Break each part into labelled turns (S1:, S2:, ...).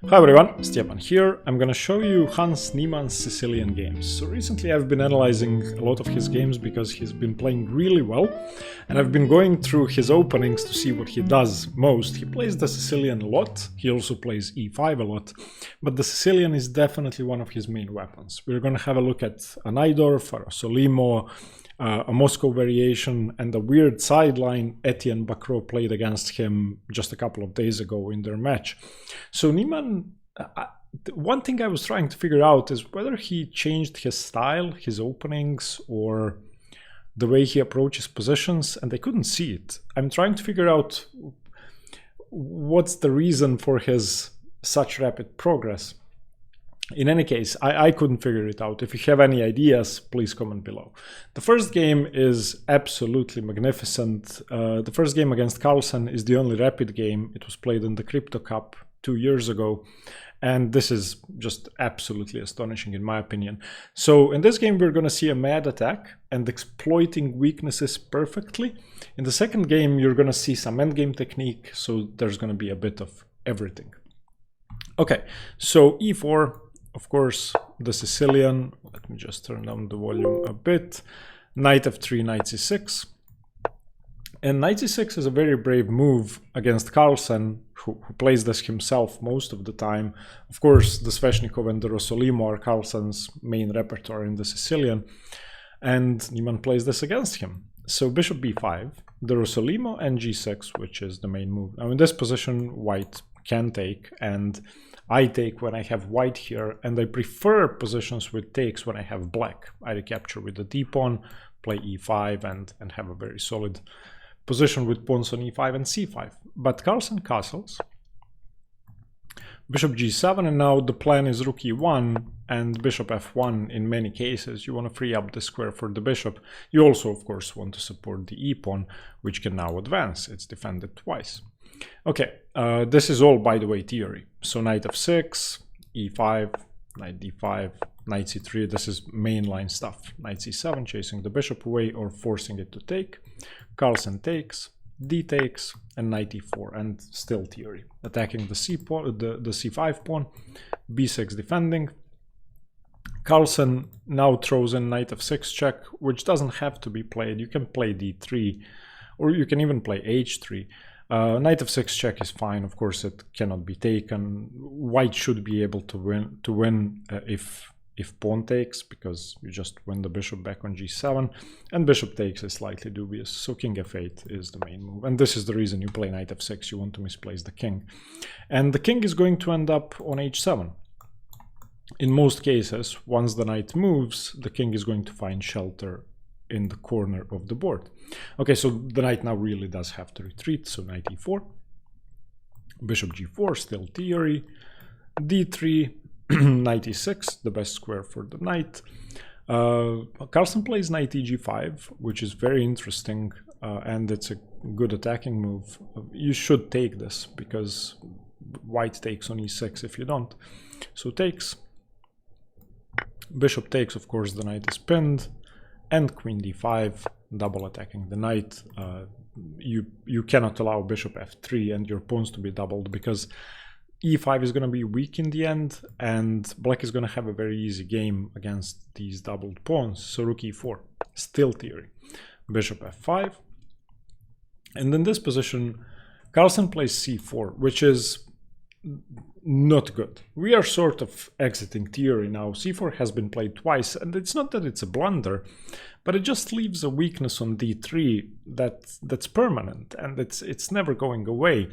S1: Hi everyone, Stepan here. I'm gonna show you Hans Niemann's Sicilian games. So recently I've been analyzing a lot of his games because he's been playing really well, and I've been going through his openings to see what he does most. He plays the Sicilian a lot, he also plays e5 a lot, but the Sicilian is definitely one of his main weapons. We're gonna have a look at a Najdorf, a Solimo, a Moscow variation, and a weird sideline Etienne Bacrot played against him just a couple of days ago in their match. So Niemann, one thing I was trying to figure out is whether he changed his style, his openings, or the way he approaches positions, and I couldn't see it. I'm trying to figure out what's the reason for his such rapid progress. In any case, I couldn't figure it out. If you have any ideas, please comment below. The first game is absolutely magnificent. The first game against Carlsen is the only rapid game. It was played in the Crypto Cup 2 years ago. And this is just absolutely astonishing in my opinion. So in this game, we're going to see a mad attack and exploiting weaknesses perfectly. In the second game, you're going to see some endgame technique. So there's going to be a bit of everything. Okay, so e4. Of course, the Sicilian, let me just turn down the volume a bit, knight f3, knight c6. And knight c6 is a very brave move against Carlsen, who plays this himself most of the time. Of course, the Sveshnikov and the Rosolimo are Carlsen's main repertoire in the Sicilian, and Niemann plays this against him. So bishop b5, the Rosolimo and g6, which is the main move. Now in this position, white can take, and I take when I have white here, and I prefer positions with takes when I have black. I recapture with the d-pawn, play e5, and have a very solid position with pawns on e5 and c5. But Carlsen castles, bishop g7, and now the plan is rook e1 and bishop f1 in many cases. You want to free up the square for the bishop. You also, of course, want to support the e-pawn, which can now advance. It's defended twice. Okay, this is all, by the way, theory. So knight f6, e5, knight d5, knight c3, this is mainline stuff. Knight c7, chasing the bishop away or forcing it to take. Carlsen takes, d takes, and knight e4, and still theory. Attacking the c5 pawn, b6 defending. Carlsen now throws in knight f6 check, which doesn't have to be played. You can play d3, or you can even play h3. Knight f6 check is fine. Of course, it cannot be taken. White should be able to win if pawn takes, because you just win the bishop back on g7, and bishop takes is slightly dubious. So king f8 is the main move, and this is the reason you play knight f6. You want to misplace the king, and the king is going to end up on h7. In most cases, once the knight moves, the king is going to find shelter in the corner of the board. Okay, so the knight now really does have to retreat, so knight e4, bishop g4, still theory, d3, knight e6, the best square for the knight. Carlsen plays knight eg5, which is very interesting, and it's a good attacking move. You should take this, because white takes on e6 if you don't. So takes, bishop takes, of course the knight is pinned, and queen d5, double attacking the knight. You cannot allow bishop f3 and your pawns to be doubled, because e5 is going to be weak in the end, and black is going to have a very easy game against these doubled pawns. So rook e4, still theory. Bishop f5. And in this position, Carlsen plays c4, which is not good. We are sort of exiting theory now. c4 has been played twice, and it's not that it's a blunder, but it just leaves a weakness on d3 that's permanent, and it's never going away.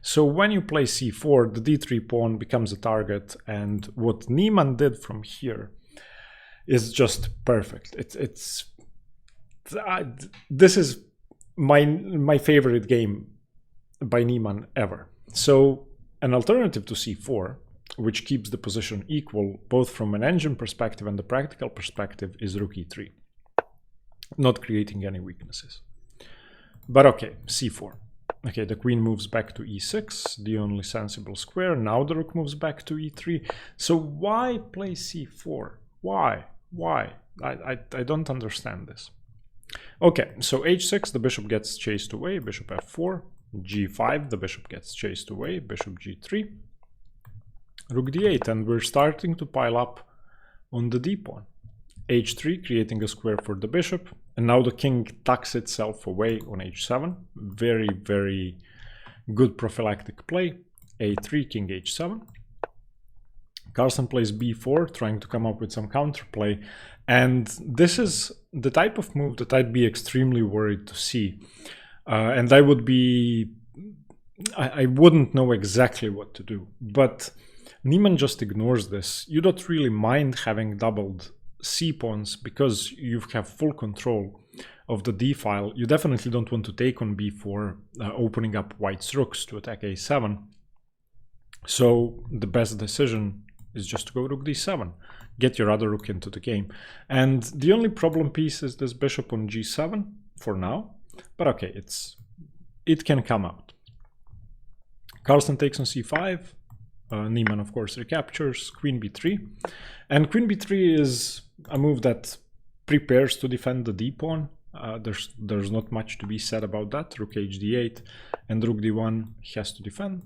S1: So when you play c4, the d3 pawn becomes a target, and what Niemann did from here is just perfect. This is my favorite game by Niemann ever. So an alternative to c4, which keeps the position equal both from an engine perspective and the practical perspective, is rook e3, not creating any weaknesses. But okay, c4. Okay, the queen moves back to e6, the only sensible square. Now the rook moves back to e3. So why play c4? Why? I don't understand this. Okay, so h6, the bishop gets chased away, bishop f4. g5, the bishop gets chased away, bishop g3. rook d8, and we're starting to pile up on the d-pawn. h3, creating a square for the bishop, and now the king tucks itself away on h7. Very, very good prophylactic play. a3, king h7. Carlsen plays b4, trying to come up with some counterplay, and this is the type of move that I'd be extremely worried to see. And I wouldn't know exactly what to do, but Niemann just ignores this. You don't really mind having doubled c-pawns because you have full control of the d-file. You definitely don't want to take on b4, opening up white's rooks to attack a7. So the best decision is just to go rook d7, get your other rook into the game. And the only problem piece is this bishop on g7 for now, but okay, it can come out. Carlsen takes on c5, Niemann of course recaptures, queen b3, and queen b3 is a move that prepares to defend the d-pawn. There's not much to be said about that. Rook h d8 and rook d1 has to defend.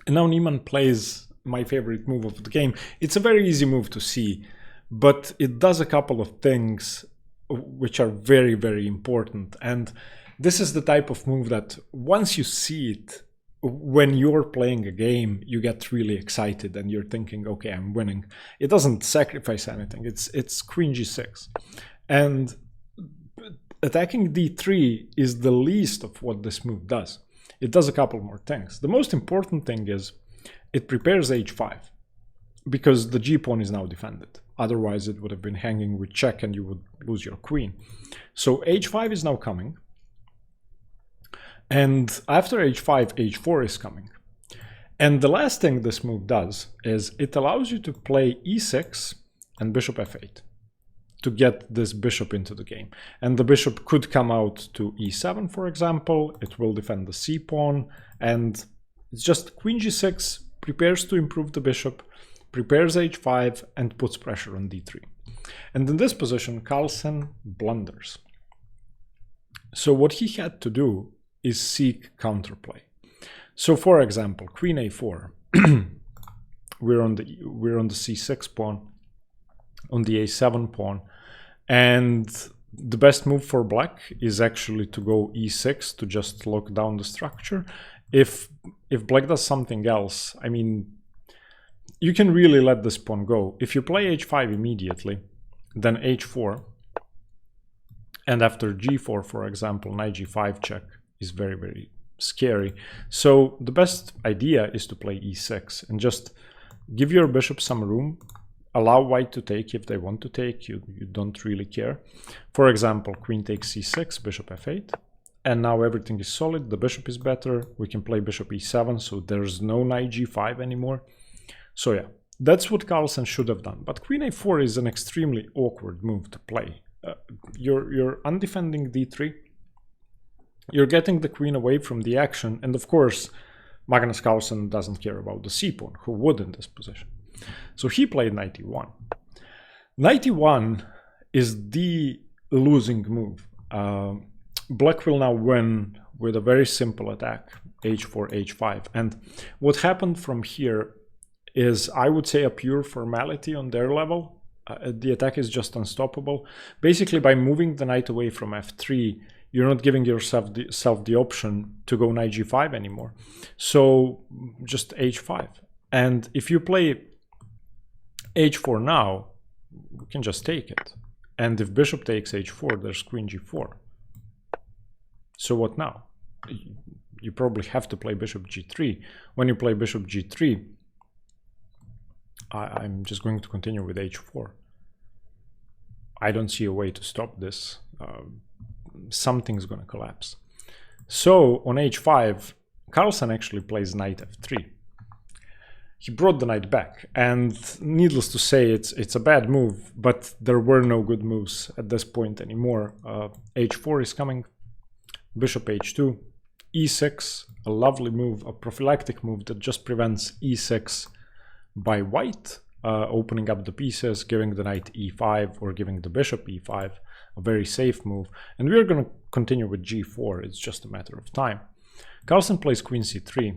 S1: And now Niemann plays my favorite move of the game. It's a very easy move to see, but it does a couple of things which are very, very important. And this is the type of move that once you see it, when you're playing a game, you get really excited and you're thinking, okay, I'm winning. It doesn't sacrifice anything. It's queen g6. And attacking d3 is the least of what this move does. It does a couple more things. The most important thing is it prepares h5 because the g-pawn is now defended. Otherwise, it would have been hanging with check and you would lose your queen. So h5 is now coming. And after h5, h4 is coming. And the last thing this move does is it allows you to play e6 and bishop f8 to get this bishop into the game. And the bishop could come out to e7, for example. It will defend the c-pawn. And it's just queen g6 prepares to improve the bishop, prepares h5, and puts pressure on d3. And in this position, Carlsen blunders. So what he had to do is seek counterplay. So for example, queen a4, we're on the c6 pawn, on the a7 pawn, and the best move for black is actually to go e6 to just lock down the structure. If black does something else, I mean, you can really let this pawn go. If you play h5 immediately, then h4, and after g4, for example, knight g5 check is very, very scary. So the best idea is to play e6 and just give your bishop some room, allow white to take if they want to take, you don't really care. For example, queen takes c6, bishop f8, and now everything is solid, the bishop is better, we can play bishop e7, so there's no knight g5 anymore. So yeah, that's what Carlsen should have done. But queen a4 is an extremely awkward move to play. You're undefending d3, you're getting the queen away from the action, and of course, Magnus Carlsen doesn't care about the c-pawn, who would in this position. So he played knight e1. Knight e1 is the losing move. Black will now win with a very simple attack, h4, h5. And what happened from here is, I would say, a pure formality on their level. The attack is just unstoppable. Basically, by moving the knight away from f3, you're not giving yourself the option to go knight g5 anymore. So just h5. And if you play h4 now, we can just take it. And if bishop takes h4, there's queen g4. So what now? You probably have to play bishop g3. When you play bishop g3, I'm just going to continue with h4. I don't see a way to stop this. Something's going to collapse. So on h5, Carlsen actually plays knight f3. He brought the knight back, and needless to say, it's a bad move, but there were no good moves at this point anymore. h4 is coming, bishop h2, e6, a lovely move, a prophylactic move that just prevents e6 by white, opening up the pieces, giving the knight e5 or giving the bishop e5, a very safe move. And we're going to continue with g4, it's just a matter of time. Carlsen plays queen c3.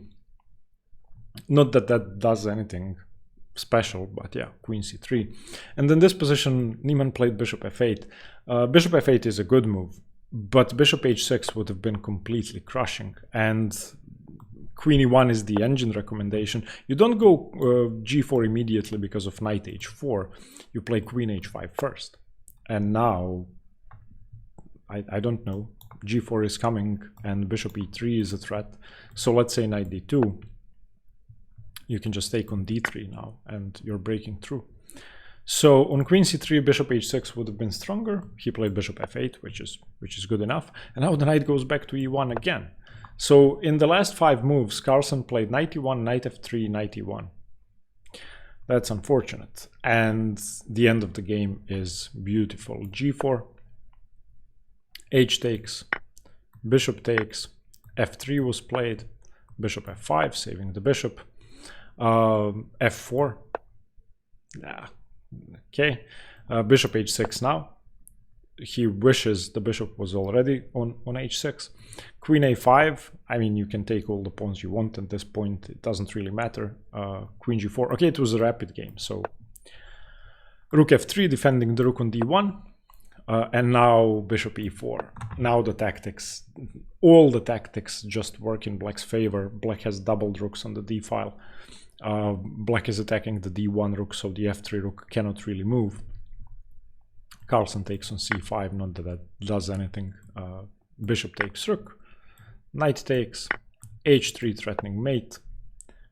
S1: Not that that does anything special, but yeah, queen c3. And in this position, Niemann played bishop f8. Bishop f8 is a good move, but bishop h6 would have been completely crushing. And queen e1 is the engine recommendation. You don't go g4 immediately because of knight h4. You play queen h5 first. And now, I don't know, g4 is coming and bishop e3 is a threat. So let's say knight d2. You can just take on d3 now and you're breaking through. So on queen c3, bishop h6 would have been stronger. He played bishop f8, which is good enough. And now the knight goes back to e1 again. So in the last 5 moves, Carlsen played knight e1, knight f3, knight e1. That's unfortunate. And the end of the game is beautiful. g4, h takes, bishop takes, f3 was played, bishop f5, saving the bishop, f4, okay, bishop h6 now. He wishes the bishop was already on h6. Queen a5, I mean, you can take all the pawns you want at this point, it doesn't really matter. Queen g4, okay, it was a rapid game, so rook f3 defending the rook on d1, and now bishop e4. Now the tactics, all the tactics just work in black's favor. Black has doubled rooks on the d file. Black is attacking the d1 rook, so the f3 rook cannot really move. Carlsen takes on c5, not that that does anything. Bishop takes rook, knight takes, h3 threatening mate,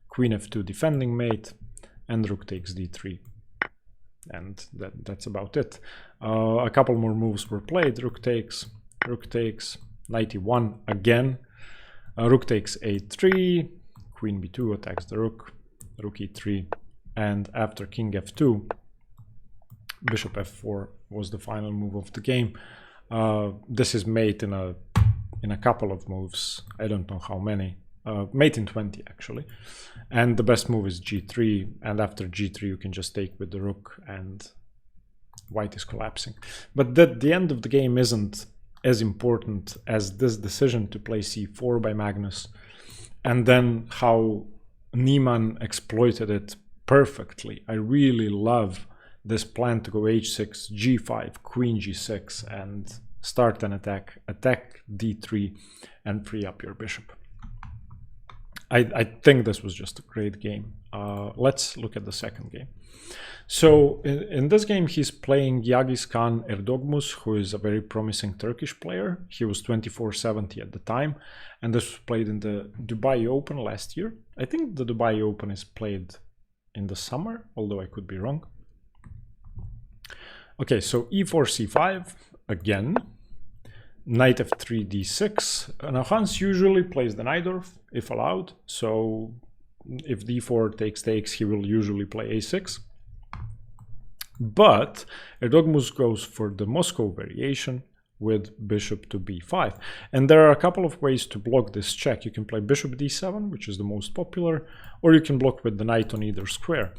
S1: queen f2 defending mate, and rook takes d3. And that's about it. A couple more moves were played. Rook takes, knight e1 again. Rook takes a3, queen b2 attacks the rook, rook e3, and after king f2, bishop f4 was the final move of the game. This is mate in a couple of moves. I don't know how many. Mate in 20 actually. And the best move is g3, and after g3 you can just take with the rook and white is collapsing. But the end of the game isn't as important as this decision to play c4 by Magnus, and then how Niemann exploited it perfectly. I really love this plan to go h6, g5, queen g6, and start an attack d3 and free up your bishop. I think this was just a great game. Let's look at the second game. So in this game, he's playing Yagiz, Kaan, Erdogmus, who is a very promising Turkish player. He was 2470 at the time, and this was played in the Dubai Open last year. I think the Dubai Open is played in the summer, although I could be wrong. Okay, so e4, c5 again. Knight f3, d6. Now Hans usually plays the Najdorf if allowed. So if d4 takes, he will usually play a6. But Erdogmus goes for the Moscow variation with bishop to b5. And there are a couple of ways to block this check. You can play bishop d7, which is the most popular, or you can block with the knight on either square.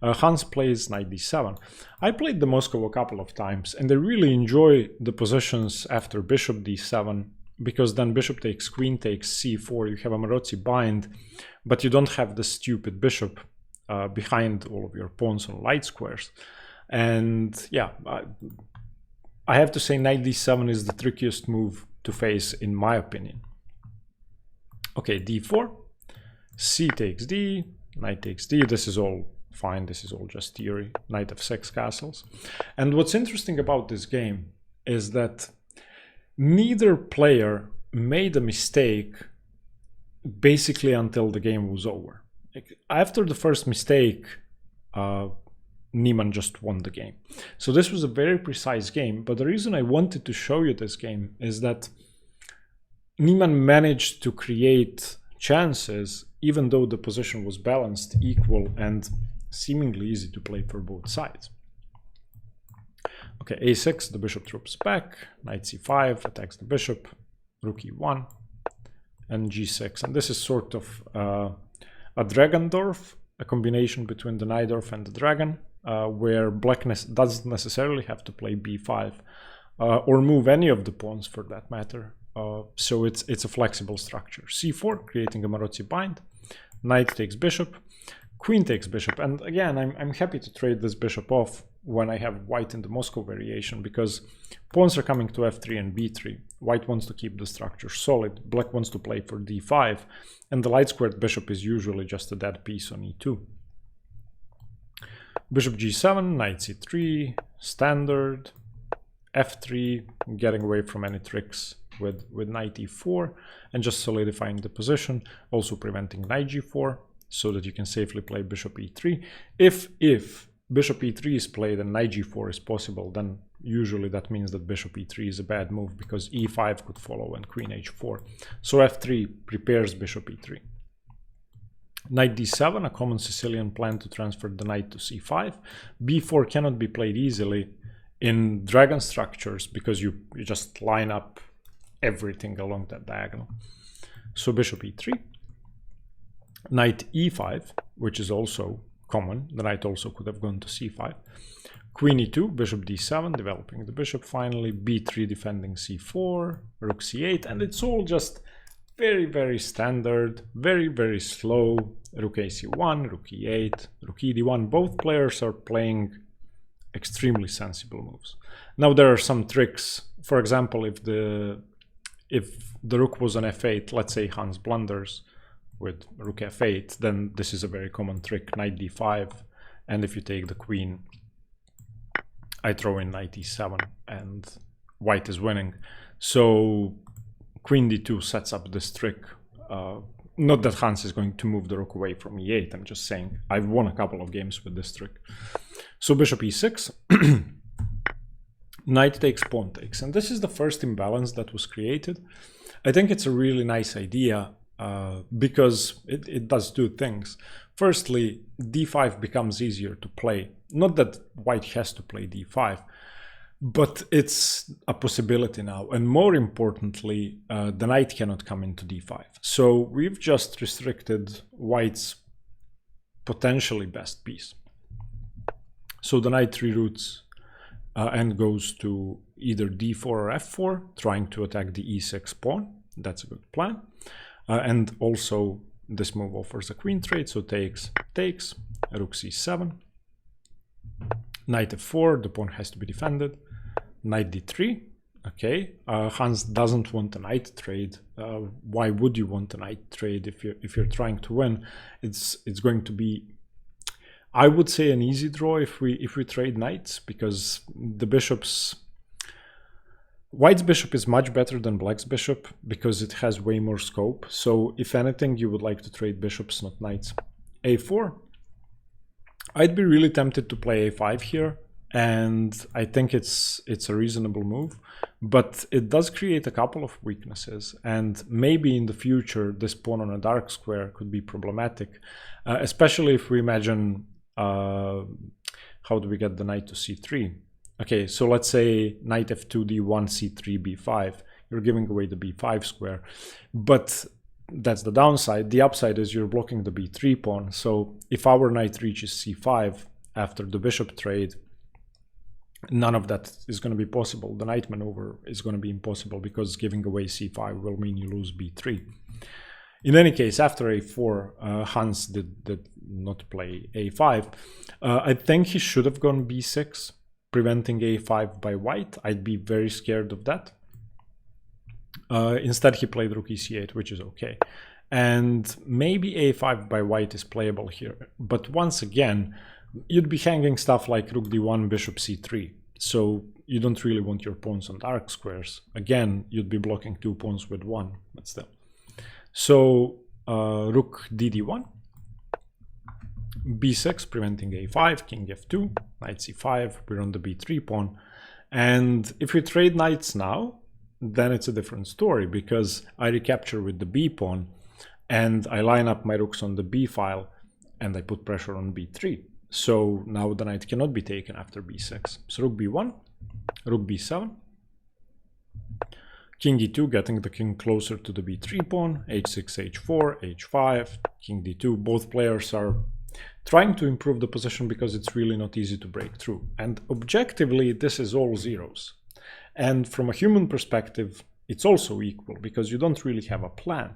S1: Hans plays knight d7. I played the Moscow a couple of times, and I really enjoy the positions after bishop d7, because then bishop takes, queen takes, c4, you have a Maroczy bind, but you don't have the stupid bishop behind all of your pawns on light squares. And yeah, I have to say knight d7 is the trickiest move to face in my opinion. Okay, d4, c takes d, knight takes d. This is all fine, this is all just theory. Knight f6 castles. And what's interesting about this game is that neither player made a mistake basically until the game was over. Like, after the first mistake, Niemann just won the game. So this was a very precise game, but the reason I wanted to show you this game is that Niemann managed to create chances even though the position was balanced, equal, and seemingly easy to play for both sides. Okay, a6, the bishop troops back, knight c5 attacks the bishop, rook e1, and g6. And this is sort of a Dragendorf, a combination between the Najdorf and the dragon, where blackness doesn't necessarily have to play b5 or move any of the pawns for that matter. So it's a flexible structure. c4, creating a Maroczy bind, Knight takes bishop, queen takes bishop. And again, I'm happy to trade this bishop off when I have white in the Moscow variation, because pawns are coming to f3 and b3. White wants to keep the structure solid, black wants to play for d5, and the light squared bishop is usually just a dead piece on e2. Bishop g7, knight c3, standard, f3, getting away from any tricks with knight e4, and just solidifying the position, also preventing knight g4, so that you can safely play bishop e3. If bishop e3 is played and knight g4 is possible, then usually that means that bishop e3 is a bad move, because e5 could follow and queen h4. So f3 prepares bishop e3. Knight d7, a common Sicilian plan to transfer the knight to c5. b4 cannot be played easily in dragon structures because you just line up everything along that diagonal. So bishop e3. Knight e5, which is also common. The knight also could have gone to c5. Queen e2, bishop d7, developing the bishop finally. b3 defending c4, rook c8, and it's all just very, very standard, very, very slow. Rook ac1, rook e8, rook ed1. Both players are playing extremely sensible moves. Now there are some tricks. For example, if the rook was on f8, let's say Hans blunders with rook f8, then this is a very common trick, knight d5, and if you take the queen, I throw in knight e7 and white is winning. So queen d2 sets up this trick. Not that Hans is going to move the rook away from e8, I'm just saying I've won a couple of games with this trick. So bishop e6, knight takes, pawn takes, and this is the first imbalance that was created. I think it's a really nice idea because it does two things. Firstly, d5 becomes easier to play. Not that white has to play d5, but it's a possibility now. And more importantly, the knight cannot come into d5. So we've just restricted white's potentially best piece. So the knight reroutes and goes to either d4 or f4, trying to attack the e6 pawn. That's a good plan. And also this move offers a queen trade, so takes, rook c7, knight f4, the pawn has to be defended, knight d3. Okay, Hans doesn't want a knight trade. Why would you want a knight trade if you're trying to win? It's going to be, I would say, an easy draw if we trade knights, because the bishops, white's bishop is much better than black's bishop because it has way more scope. So if anything, you would like to trade bishops, not knights. a4. I'd be really tempted to play a5 here, and I think it's a reasonable move, but it does create a couple of weaknesses, and maybe in the future this pawn on a dark square could be problematic, especially if we imagine how do we get the knight to c3. Okay, so let's say knight f2, d1, c3, b5. You're giving away the b5 square, but that's the downside. The upside is you're blocking the b3 pawn. So if our knight reaches c5 after the bishop trade, none of that is going to be possible. The knight maneuver is going to be impossible because giving away c5 will mean you lose b3. In any case, after a4, Hans did not play a5. I think he should have gone b6. Preventing a5 by white. I'd be very scared of that. Instead, he played rook e8, which is okay. And maybe a5 by white is playable here. But once again, you'd be hanging stuff like rook d1, bishop c3. So you don't really want your pawns on dark squares. Again, you'd be blocking two pawns with one, but still. So rook dd1. b6, preventing a5, king f2, knight c5, we're on the b3 pawn. And if we trade knights now, then it's a different story, because I recapture with the b pawn, and I line up my rooks on the b file, and I put pressure on b3. So now the knight cannot be taken after b6. So rook b1, rook b7, king e2, getting the king closer to the b3 pawn, h6, h4, h5, king d2. Both players are trying to improve the position because it's really not easy to break through. And objectively, this is all zeros. And from a human perspective, it's also equal because you don't really have a plan.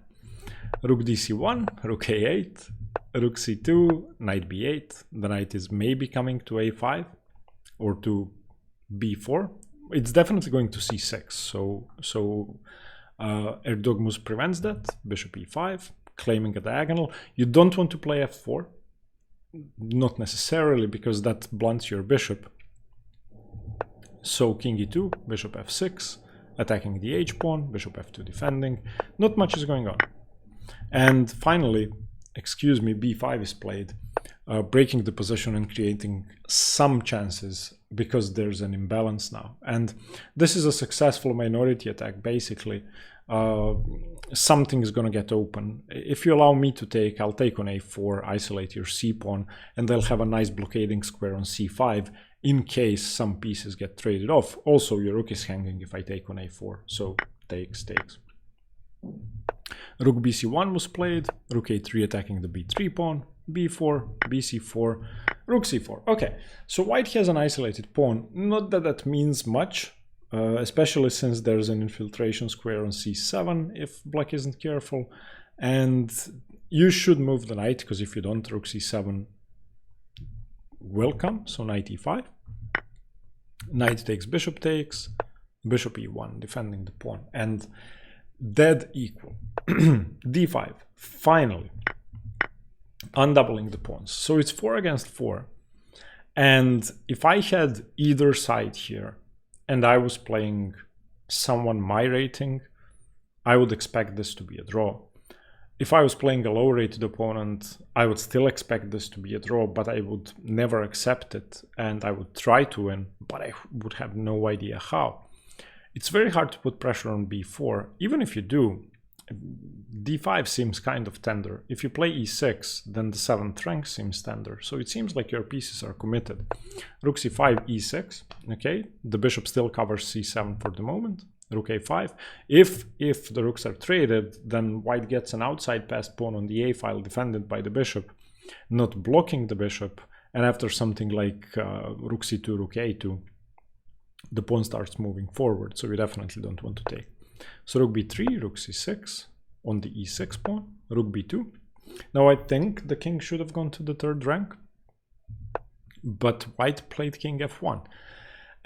S1: Rook dc1, rook a8, rook c2, knight b8. The knight is maybe coming to a5 or to b4. It's definitely going to c6. So Erdogmus prevents that. Bishop e5, claiming a diagonal. You don't want to play f4. Not necessarily, because that blunts your bishop. So king e2, bishop f6, attacking the h-pawn, bishop f2 defending. Not much is going on. And finally, excuse me, b5 is played, breaking the position and creating some chances because there's an imbalance now. And this is a successful minority attack, basically. Something is going to get open. If you allow me to take, I'll take on a4, isolate your c-pawn, and they'll have a nice blockading square on c5 in case some pieces get traded off. Also, your rook is hanging if I take on a4, so takes. Rook bc1 was played, rook a3 attacking the b3 pawn, b4, bc4, rook c4. Okay, so white has an isolated pawn. Not that that means much, especially since there's an infiltration square on c7 if black isn't careful. And you should move the knight, because if you don't, rook c7 will come. So knight e5. Knight takes, bishop e1, defending the pawn. And dead equal. d5, finally. Undoubling the pawns. So it's 4 against 4. And if I had either side here, and I was playing someone my rating, I would expect this to be a draw. If I was playing a low-rated opponent, I would still expect this to be a draw, but I would never accept it, and I would try to win, but I would have no idea how. It's very hard to put pressure on b4. Even if you do, d5 seems kind of tender. If you play e6, then the 7th rank seems tender. So it seems like your pieces are committed. Rook c5, e6. Okay, the bishop still covers c7 for the moment. Rook a5. If the rooks are traded, then white gets an outside passed pawn on the a file defended by the bishop, not blocking the bishop. And after something like rook c2, rook a2, the pawn starts moving forward. So you definitely don't want to take. So rook b3, rook c6 on the e6 pawn, rook b2. Now I think the king should have gone to the 3rd rank, but white played king f1.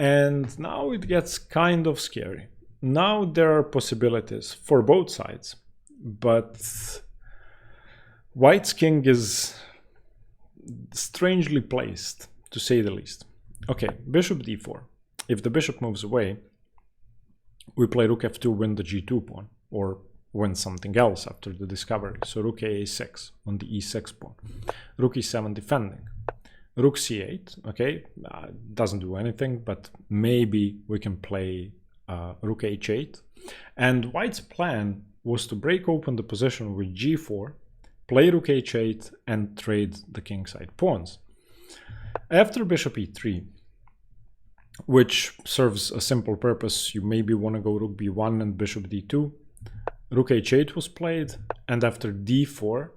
S1: And now it gets kind of scary. Now there are possibilities for both sides, but white's king is strangely placed, to say the least. Okay, bishop d4. If the bishop moves away, we play rook f2, win the g2 pawn, or win something else after the discovery. So rook a6 on the e6 pawn. Rook e7 defending. Rook c8, okay, doesn't do anything, but maybe we can play rook h8. And white's plan was to break open the position with g4, play rook h8, and trade the kingside pawns. After bishop e3, which serves a simple purpose, you maybe want to go rook b1 and bishop d2. Rook h8 was played, and after d4,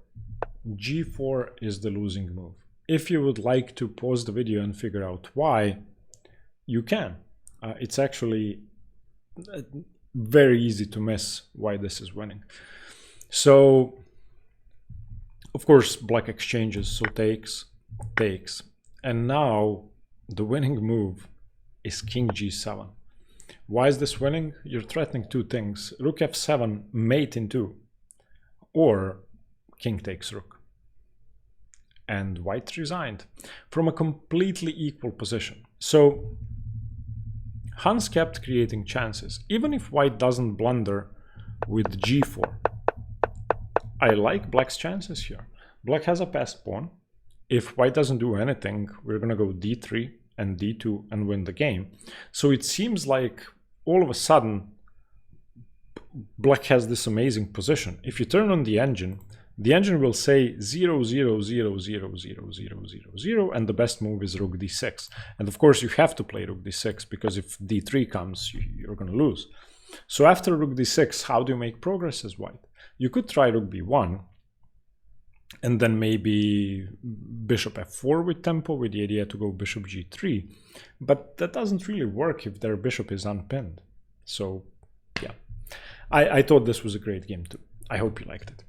S1: g4 is the losing move. If you would like to pause the video and figure out why, you can. It's actually very easy to miss why this is winning. So, of course, black exchanges, so takes. And now the winning move is king g7. Why is this winning? You're threatening two things. Rook f7, mate in 2, or king takes rook. And white resigned from a completely equal position. So Hans kept creating chances, even if white doesn't blunder with g4. I like black's chances here. Black has a passed pawn. If white doesn't do anything, we're gonna go d3 and d2 and win the game. So it seems like all of a sudden black has this amazing position. If you turn on the engine will say 0, 0, 0, 0, 0, 0, 0, 0, and the best move is rook d6. And of course you have to play rook d6, because if d3 comes, you're going to lose. So after rook d6, how do you make progress as white? You could try rook b1, and then maybe bishop f4 with tempo, with the idea to go bishop g3. But that doesn't really work if their bishop is unpinned. So yeah, I thought this was a great game too. I hope you liked it.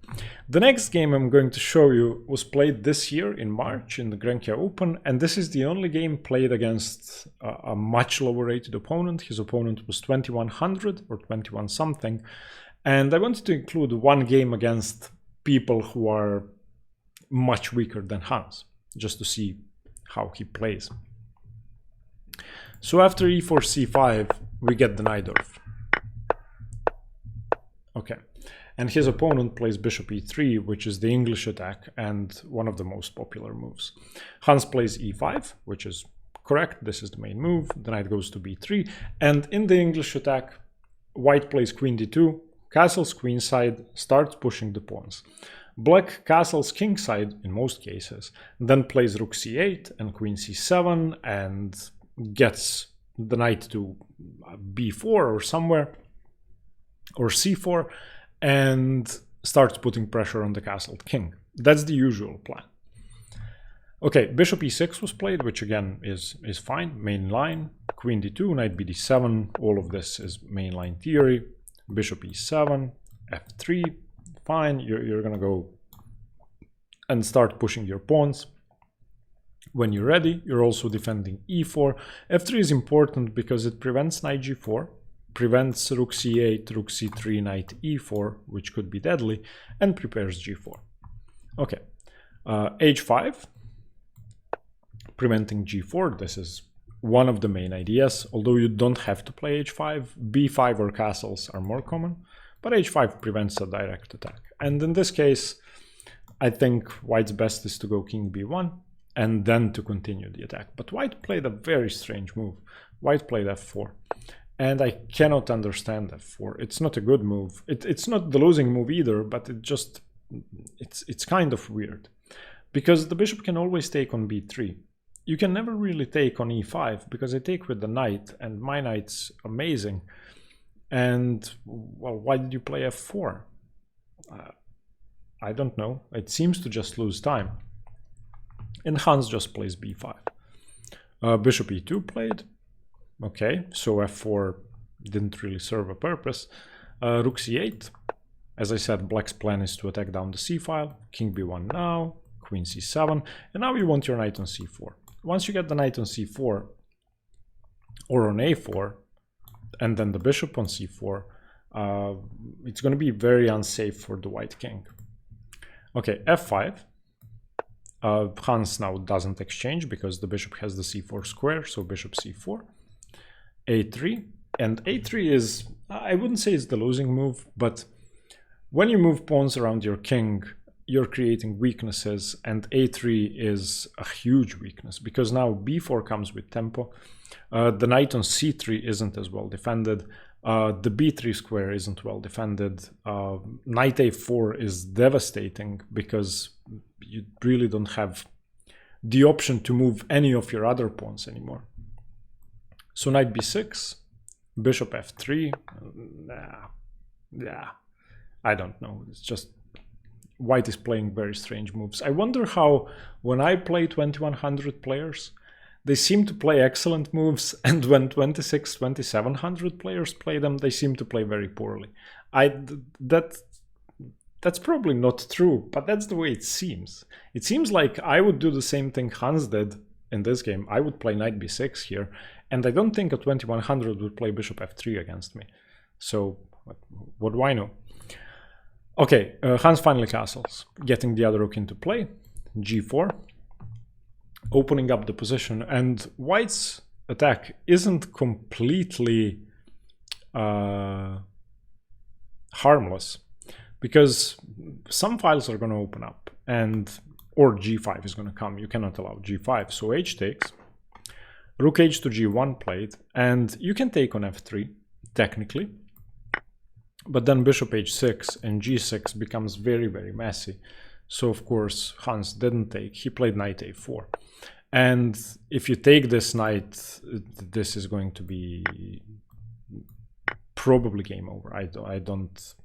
S1: The next game I'm going to show you was played this year in March in the Grenkia Open, and this is the only game played against a much lower rated opponent. His opponent was 2100 or 21 something, and I wanted to include one game against people who are much weaker than Hans, just to see how he plays. So after e4 c5, we get the Najdorf. Okay. And his opponent plays bishop e3, which is the English attack and one of the most popular moves. Hans plays e5, which is correct. This is the main move. The knight goes to b3. And in the English attack, white plays queen d2, castles queenside, starts pushing the pawns. Black castles kingside in most cases, then plays rook c8 and queen c7 and gets the knight to b4 or somewhere, or c4, and starts putting pressure on the castled king. That's the usual plan. Okay, bishop e6 was played, which again is fine, main line. Queen d2, knight bd7, all of this is mainline theory. Bishop e7, f3, fine, you're gonna go and start pushing your pawns. When you're ready, you're also defending e4. f3 is important because it prevents knight g4, prevents rook c8, rook c3, knight e4, which could be deadly, and prepares g4. Okay, h5, preventing g4. This is one of the main ideas, although you don't have to play h5. b5 or castles are more common, but h5 prevents a direct attack. And in this case, I think white's best is to go king b1 and then to continue the attack. But white played a very strange move. White played f4. And I cannot understand f4. It's not a good move. It's not the losing move either, but it's kind of weird. Because the bishop can always take on b3. You can never really take on e5, because I take with the knight, and my knight's amazing. And, well, why did you play f4? I don't know. It seems to just lose time. And Hans just plays b5. Bishop e2 played. Okay, so f4 didn't really serve a purpose. Rook c8. As I said, black's plan is to attack down the c file. King b1 now, queen c7, and now you want your knight on c4. Once you get the knight on c4, or on a4, and then the bishop on c4, it's going to be very unsafe for the white king. Okay, f5. Hans now doesn't exchange because the bishop has the c4 square, so bishop c4. a3, and a3 is, I wouldn't say it's the losing move, but when you move pawns around your king, you're creating weaknesses, and a3 is a huge weakness because now b4 comes with tempo. The knight on c3 isn't as well defended. The b3 square isn't well defended. Knight a4 is devastating because you really don't have the option to move any of your other pawns anymore. So knight b6, bishop f3, yeah, I don't know. It's just white is playing very strange moves. I wonder how, when I play 2100 players, they seem to play excellent moves, and when 2700 players play them, they seem to play very poorly. That's probably not true, but that's the way it seems. It seems like I would do the same thing Hans did in this game. I would play knight b6 here, and I don't think a 2100 would play bishop f3 against me. So what do I know? Okay, Hans finally castles, getting the other rook into play, g4, opening up the position, and white's attack isn't completely harmless, because some files are going to open up, or g5 is going to come. You cannot allow g5, so h takes, rook h to g1 played, and you can take on f3, technically, but then bishop h6 and g6 becomes very, very messy. So of course Hans didn't take, he played knight a4. And if you take this knight, this is going to be probably game over. I don't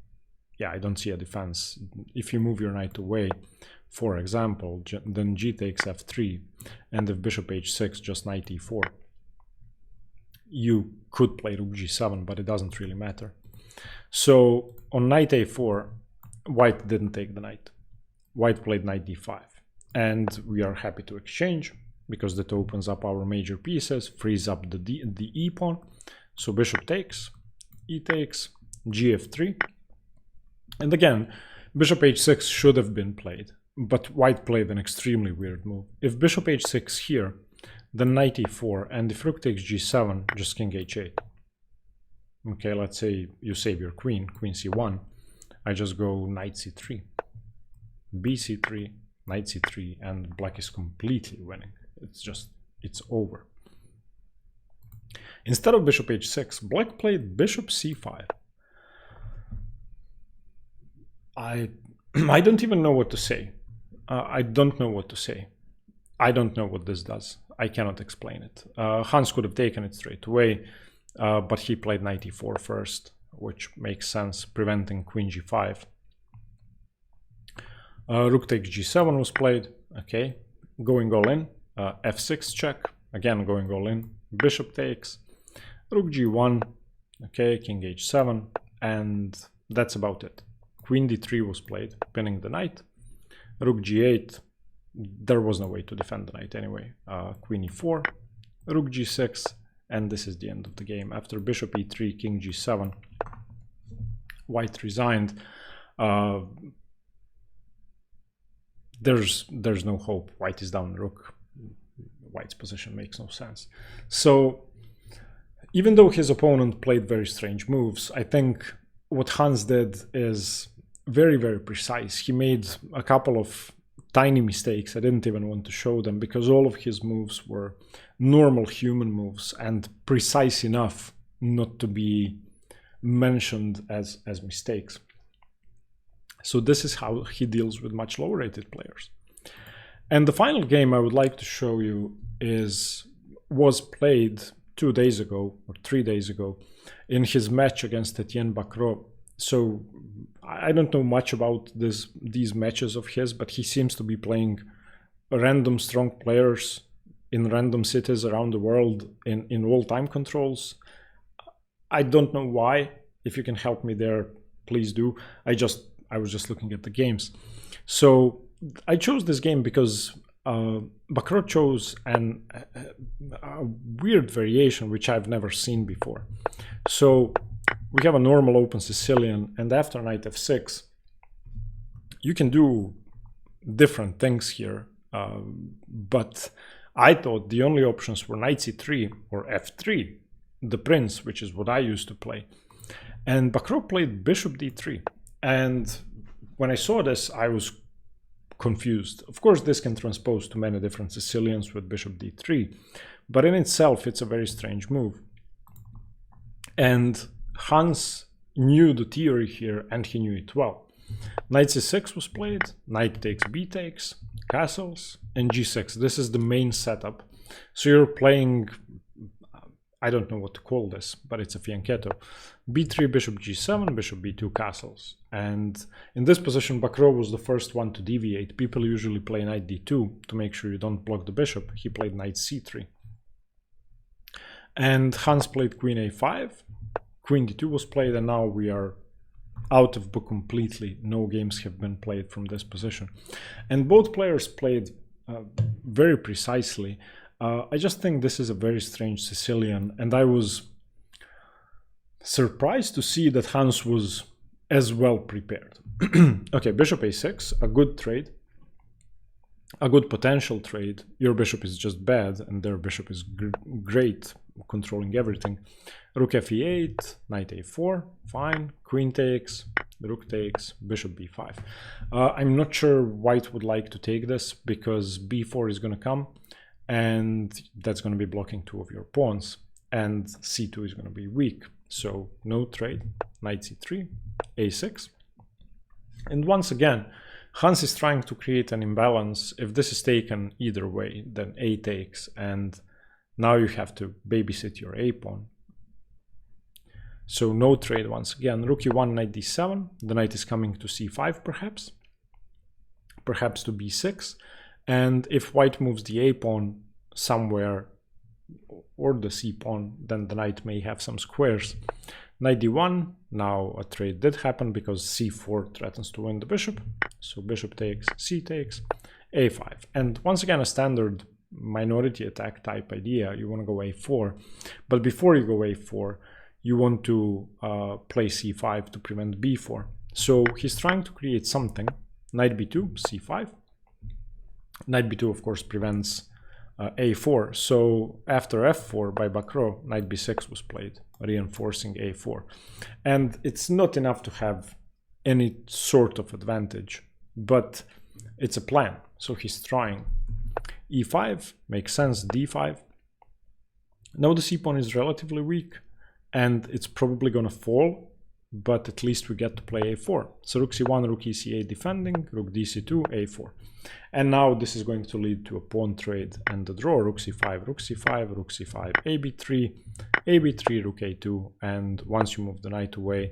S1: see a defense. If you move your knight away, for example, then g takes f3, and if bishop h6, just knight e4. You could play rook g7, but it doesn't really matter. So on knight a4, white didn't take the knight. White played knight d5, and we are happy to exchange because that opens up our major pieces, frees up the e pawn. So bishop takes, e takes, gf3, and again bishop h6 should have been played, but white played an extremely weird move. If bishop h6 here, then knight e4, and if rook takes g7, just king h8. Okay, let's say you save your queen, queen c1, I just go knight c3, bc3, knight c3, and black is completely winning. It's over. Instead of bishop h6, black played bishop c5. I don't even know what to say. I don't know what to say. I don't know what this does. I cannot explain it. Hans could have taken it straight away, but he played knight e4 first, which makes sense, preventing queen g5. Rook takes g7 was played. Okay, going all in. F6 check, again going all in. Bishop takes. Rook g1. Okay, king h7, and that's about it. Queen d3 was played, pinning the knight. Rook g8. There was no way to defend the knight anyway. Queen e4. Rook g6. And this is the end of the game. After bishop e3, king g7, white resigned. There's no hope. White is down rook. White's position makes no sense. So even though his opponent played very strange moves, I think what Hans did is very, very precise. He made a couple of tiny mistakes. I didn't even want to show them because all of his moves were normal human moves and precise enough not to be mentioned as mistakes. So this is how he deals with much lower rated players. And the final game I would like to show you was played 2 days ago or 3 days ago in his match against Etienne Bacrot. So I don't know much about these matches of his, but he seems to be playing random strong players in random cities around the world in all time controls. I don't know why. If you can help me there, please do. I was just looking at the games. So I chose this game because Bacrot chose a weird variation which I've never seen before. So we have a normal open Sicilian, and after knight f6, you can do different things here. But I thought the only options were knight c3 or f3, the prince, which is what I used to play. And Bacrot played bishop d3. And when I saw this, I was confused. Of course, this can transpose to many different Sicilians with bishop d3, but in itself, it's a very strange move. And Hans knew the theory here, and he knew it well. Knight c6 was played, knight takes, b takes, castles, and g6. This is the main setup. So you're playing, I don't know what to call this, but it's a fianchetto. b3, bishop g7, bishop b2, castles. And in this position, Bacrot was the first one to deviate. People usually play knight d2 to make sure you don't block the bishop. He played knight c3. And Hans played queen a5. Queen d2 was played, and now we are out of book completely. No games have been played from this position. And both players played very precisely. I just think this is a very strange Sicilian, and I was surprised to see that Hans was as well prepared. Okay, bishop a6, a good trade, a good potential trade. Your bishop is just bad, and their bishop is great, controlling everything. Rook fe8, knight a4, fine. Queen takes, rook takes, bishop b5. I'm not sure white would like to take this because b4 is going to come, and that's going to be blocking two of your pawns, and c2 is going to be weak. So no trade, knight c3, a6. And once again, Hans is trying to create an imbalance. If this is taken either way, then a takes, and now you have to babysit your a pawn. So no trade once again. Rook e1, knight d7. The knight is coming to c5 perhaps. Perhaps to b6. And if white moves the a pawn somewhere, or the c pawn, then the knight may have some squares. Knight d1, now a trade did happen because c4 threatens to win the bishop. So bishop takes, c takes, a5. And once again, a standard minority attack type idea, you want to go a4. But before you go a4, you want to play c5 to prevent b4. So he's trying to create something. Knight b2, c5. Knight b2, of course, prevents a4. So after f4 by Bacrot, knight b6 was played, reinforcing a4. And it's not enough to have any sort of advantage, but it's a plan. So he's trying. e5 makes sense, d5. Now the c-pawn is relatively weak, and it's probably going to fall, but at least we get to play a4. So rook c1, rook e c8 defending, rook dc2, a4. And now this is going to lead to a pawn trade and the draw. Rook c5, rook c5, rook c5, ab3, ab3, rook a2. And once you move the knight away,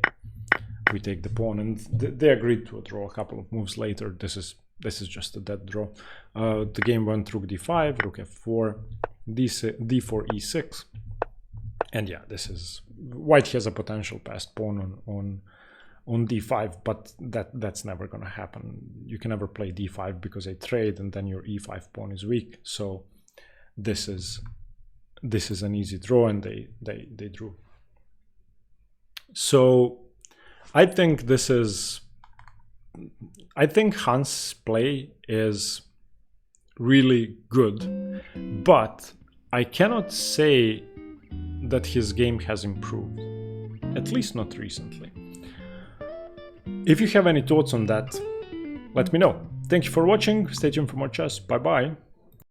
S1: we take the pawn. And they agreed to a draw a couple of moves later. This is just a dead draw. The game went rook d5, rook f4, d4, e6. And yeah, this is white has a potential passed pawn on d5, but that's never going to happen. You can never play d5 because they trade, and then your e5 pawn is weak. So this is an easy draw, and they drew. So I think Hans' play is really good, but I cannot say that his game has improved, at least not recently. If you have any thoughts on that, let me know. Thank you for watching. Stay tuned for more chess. Bye bye.